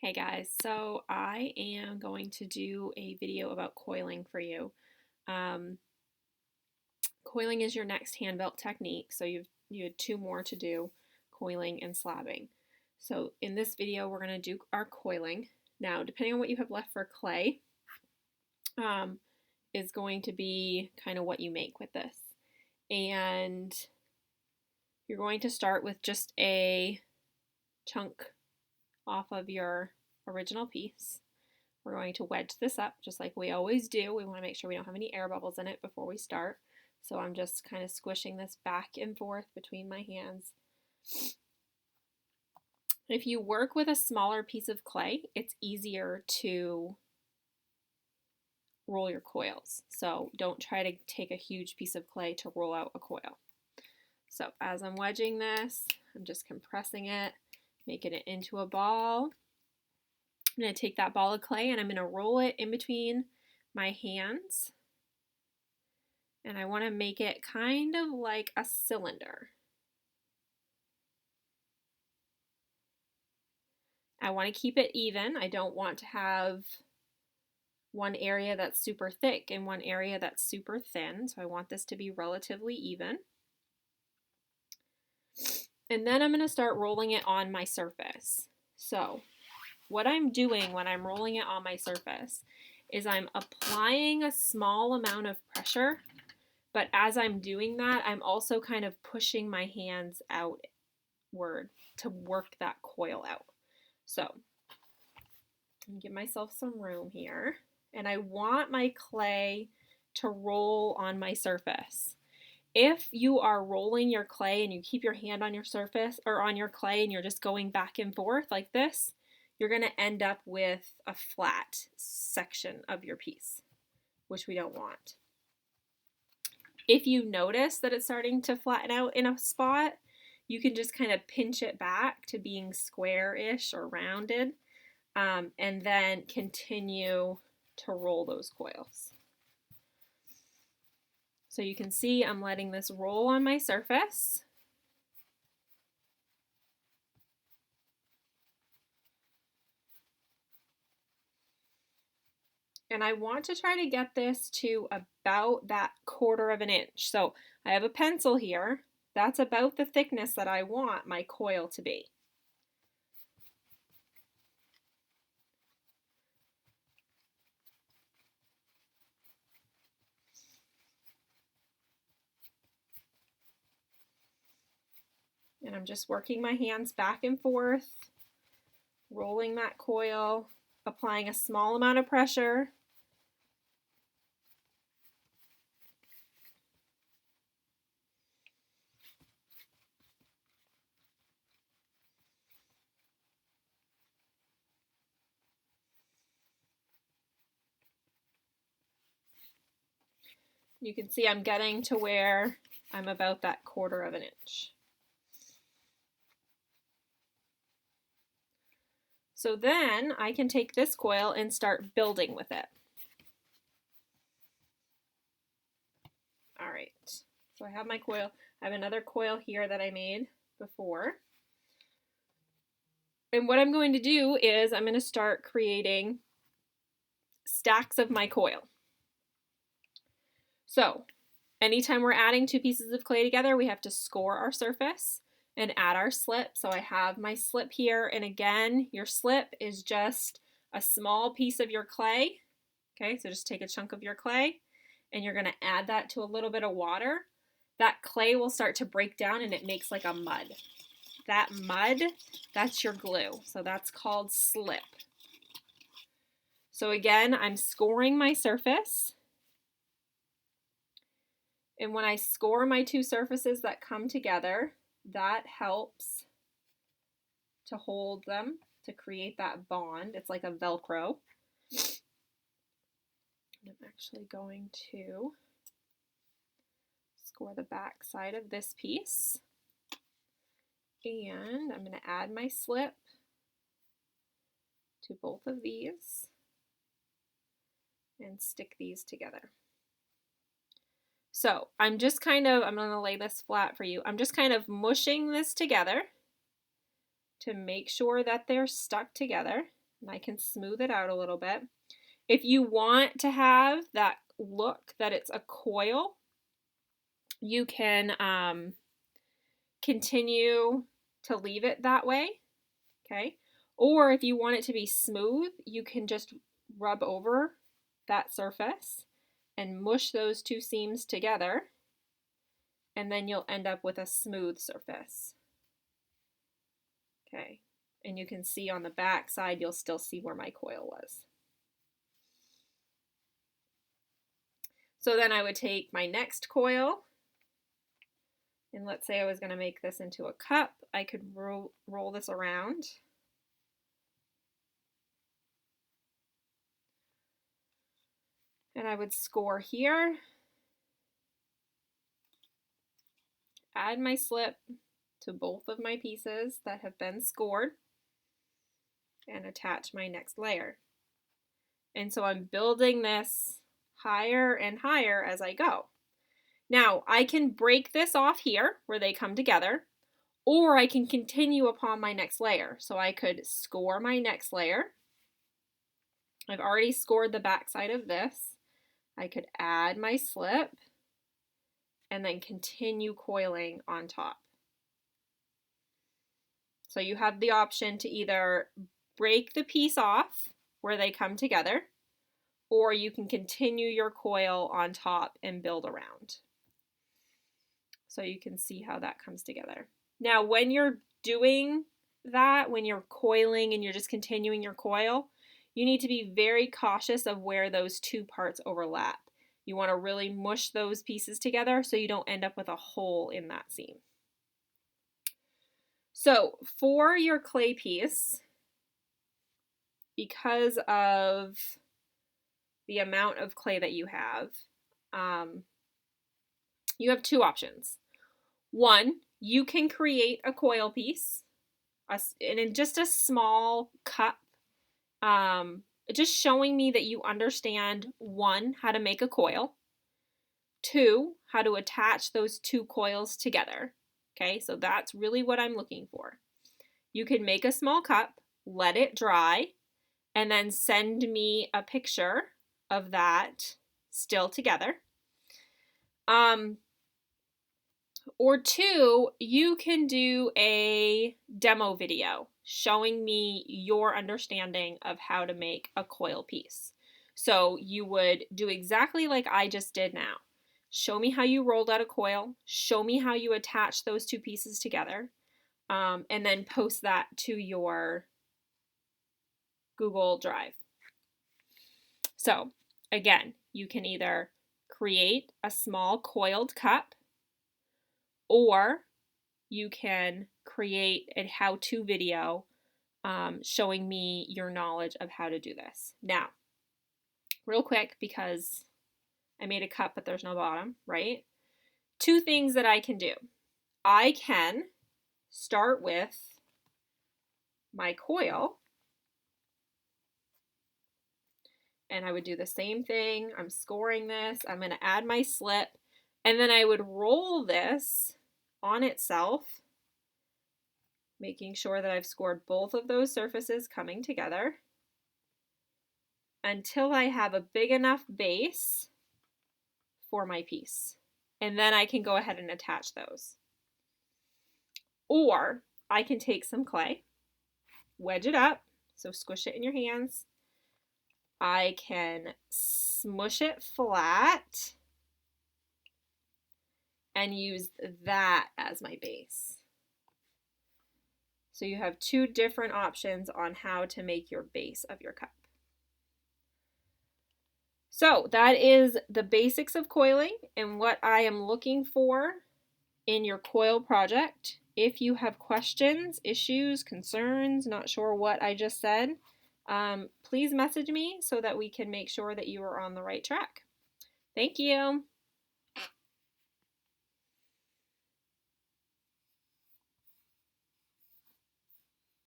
Hey guys, so I am going to do a video about coiling for you. Um, Coiling is your next hand belt technique, so you had two more to do, coiling and slabbing. So in this video, we're going to do our coiling. Now, depending on what you have left for clay, um, is going to be kind of what you make with this. And you're going to start with just a chunk off of your original piece. We're going to wedge this up just like we always do. We want to make sure we don't have any air bubbles in it before we start. So I'm just kind of squishing this back and forth between my hands. If you work with a smaller piece of clay, it's easier to roll your coils. So don't try to take a huge piece of clay to roll out a coil. So as I'm wedging this, I'm just compressing it, making it into a ball. I'm going to take that ball of clay and I'm going to roll it in between my hands. And I want to make it kind of like a cylinder. I want to keep it even. I don't want to have one area that's super thick and one area that's super thin. So I want this to be relatively even. And then I'm going to start rolling it on my surface. So what I'm doing when I'm rolling it on my surface is I'm applying a small amount of pressure, but as I'm doing that, I'm also kind of pushing my hands outward to work that coil out. So give myself some room here, and I want my clay to roll on my surface. If you are rolling your clay and you keep your hand on your surface or on your clay and you're just going back and forth like this, you're going to end up with a flat section of your piece, which we don't want. If you notice that it's starting to flatten out in a spot, you can just kind of pinch it back to being square-ish or rounded, and then continue to roll those coils. So you can see I'm letting this roll on my surface. And I want to try to get this to about that 1/4 of an inch. So I have a pencil here. That's about the thickness that I want my coil to be. And I'm just working my hands back and forth, rolling that coil, applying a small amount of pressure. You can see I'm getting to where I'm about that 1/4 of an inch. So then I can take this coil and start building with it. All right, so I have my coil. I have another coil here that I made before. And what I'm going to do is I'm going to start creating stacks of my coil. So anytime we're adding two pieces of clay together, we have to score our surface and add our slip. So I have my slip here, and again, your slip is just a small piece of your clay. Okay, so just take a chunk of your clay and you're going to add that to a little bit of water. That clay will start to break down and it makes like a mud. That mud, that's your glue. So that's called slip. So again, I'm scoring my surface. And when I score my two surfaces that come together, that helps to hold them, to create that bond. It's like a Velcro. I'm actually going to score the back side of this piece. And I'm going to add my slip to both of these and stick these together. So I'm just I'm going to lay this flat for you. I'm just kind of mushing this together to make sure that they're stuck together. and I can smooth it out a little bit. If you want to have that look that it's a coil, you can continue to leave it that way, okay? Or if you want it to be smooth, you can just rub over that surface and mush those two seams together, and then you'll end up with a smooth surface. Okay, and you can see on the back side, you'll still see where my coil was. So then I would take my next coil, and let's say I was going to make this into a cup. I could roll this around. And I would score here, add my slip to both of my pieces that have been scored, and attach my next layer. And so I'm building this higher and higher as I go. Now I can break this off here where they come together, or I can continue upon my next layer. So I could score my next layer. I've already scored the back side of this. I could add my slip and then continue coiling on top. So you have the option to either break the piece off where they come together, or you can continue your coil on top and build around. So you can see how that comes together. Now, when you're doing that, when you're coiling and you're just continuing your coil, you need to be very cautious of where those two parts overlap. You want to really mush those pieces together so you don't end up with a hole in that seam. So for your clay piece, because of the amount of clay that you have two options. One, you can create a coil piece and in just a small cup, just showing me that you understand, one, how to make a coil, two, how to attach those two coils together. Okay, so that's really what I'm looking for. You can make a small cup, let it dry, and then send me a picture of that still together. Or two, you can do a demo video showing me your understanding of how to make a coil piece. So you would do exactly like I just did now. Show me how you rolled out a coil, show me how you attach those two pieces together, and then post that to your Google Drive. So again, you can either create a small coiled cup, or you can create a how-to video showing me your knowledge of how to do this. Now, real quick, because I made a cup but there's no bottom, right? Two things that I can do. I can start with my coil, and I would do the same thing. I'm scoring this. I'm going to add my slip, and then I would roll this on itself, making sure that I've scored both of those surfaces coming together until I have a big enough base for my piece. And then I can go ahead and attach those. Or I can take some clay, wedge it up, so squish it in your hands. I can smush it flat and use that as my base. So you have two different options on how to make your base of your cup. So that is the basics of coiling and what I am looking for in your coil project. If you have questions, issues, concerns, not sure what I just said, please message me so that we can make sure that you are on the right track. Thank you.